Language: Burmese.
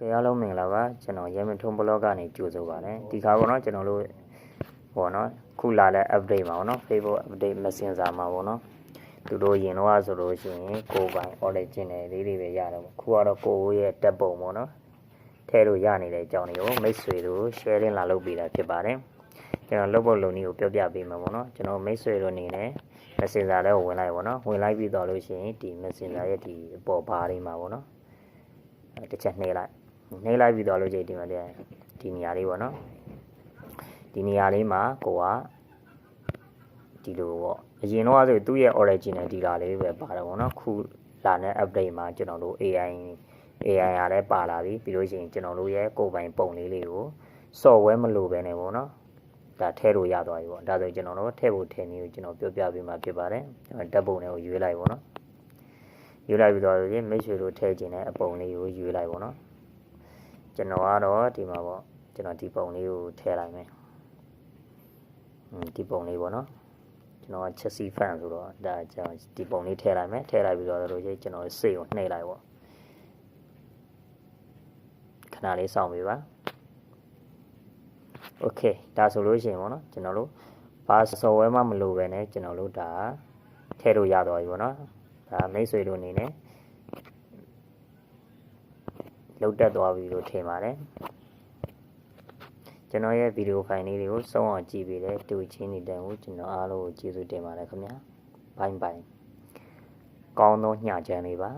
အားလုံးမင်္ဂလာပါကျွန်တော်ရဲမထုံးဘလော့ကနေကြိုဆိုပါတယ်ဒီခါပေါ့နော်ကျွန်တော်တို့ပေါ့နော်ခုလာတဲ့ update မှာပေါ့နော် Facebook update Messenger မှာပေါ့နော်သူတို့ရင်တော့ဆိုလို့ရှိရင်ကိုယ်ပိုင် origin လေးတွေပဲရတယ်ပေါ့ခုကတော့ကိုယ့်ရဲ့တက်ပုံပေါ့နော်ထဲလို့ရနေတဲ့အကြောင်းတွေကိုမိတ်ဆွေတို့ sharing လာလုပ်ပေးတာဖြစ်ပါတယ်ကျွန်တော်လုပ်ဖို့လုံနည်းကိုပြောပြပေးမှာပေါ့နော်ကျွန်တော်မိတ်ဆွေတို့အနေနဲ့ Messenger လေးကိုဝင်လိုက်ပေါ့နော်ဝင်လိုက်ပြီးတော့လို့ရှိရင်ဒီ Messenger ရဲ့ဒီအပေါ်ဘားလေးမှာပေါ့နော်တစ်ချက်နှိပ်လိုက်ပြီးတော့လို့ကြည့်ဒီမှာဒီနေရာလေးပေါ့နော်ဒီနေရာလေးမှာကိုကဒီလိုပေါ့အရင်တော့ဆိုသူ့ရဲ့ original ဒီလာလေးပဲပါတယ်ပေါ့နော်ခုလာတဲ့ update မှာကျွန်တော်တို့ AI ရလည်းပါလာပြီပြီးလို့ရှိရင်ကျွန်တော်တို့ရဲ့ကိုယ်ပိုင်ပုံလေးကို software မလိုပဲねပေါ့နော်ဒါထည့်လို့ရသွားပြီပေါ့ဒါဆိုကျွန်တော်တို့ထည့်ဖို့ထည့်နည်းကိုကျွန်တော်ပြောပြပေးမှာဖြစ်ပါတယ်ဓာတ်ပုံလေးကိုရွေးလိုက်ပေါ့နော်ရွေးလိုက်ပြီးတော့မိတ်ဆွေတို့ထည့်ခြင်းတဲ့အပုံလေးကိုရွေးလိုက်ပေါ့နော်ကျွန်တော်ကတော့ဒီမှာပေါ့ကျွန်တော်ဒီပုံလေးကိုထည့်လိုက်မယ်ဒီပုံလေးပေါ့နော်ကျွန်တော်ချက်စီဖန်ဆိုတော့ဒါကျွန်တော်ဒီပုံလေးထည့်လိုက်မယ်ထည့်လိုက်ပြီးတော့တို့ကျွန်တော်စိတ်ကိုနှိပ်လိုက်ပေါ့ခဏလေးစောင့်ပေးပါโอเคဒါဆိုလို့ရှိရင်ပေါ့နော်ကျွန်တော်တို့ဘာ software မှမလိုပဲねကျွန်တော်တို့ဒါထည့်လို့ရသွားပြီပေါ့နော်ဒါမိတ်ဆွေတို့အနေနဲ့လောက်တက်သွားပြီလို့ထင်ပါတယ်ကျွန်တော်ရဲ့ဗီဒီယိုဖိုင်လေးတွေကိုစုံအောင်ကြည့်ပေးတယ်တူချင်းနေတဲ့ကိုကျွန်တော်အားလုံးကိုကျေးဇူးတင်ပါတယ်ခင်ဗျာဘိုင်ဘိုင်ကောင်းသောညချမ်းလေးပါ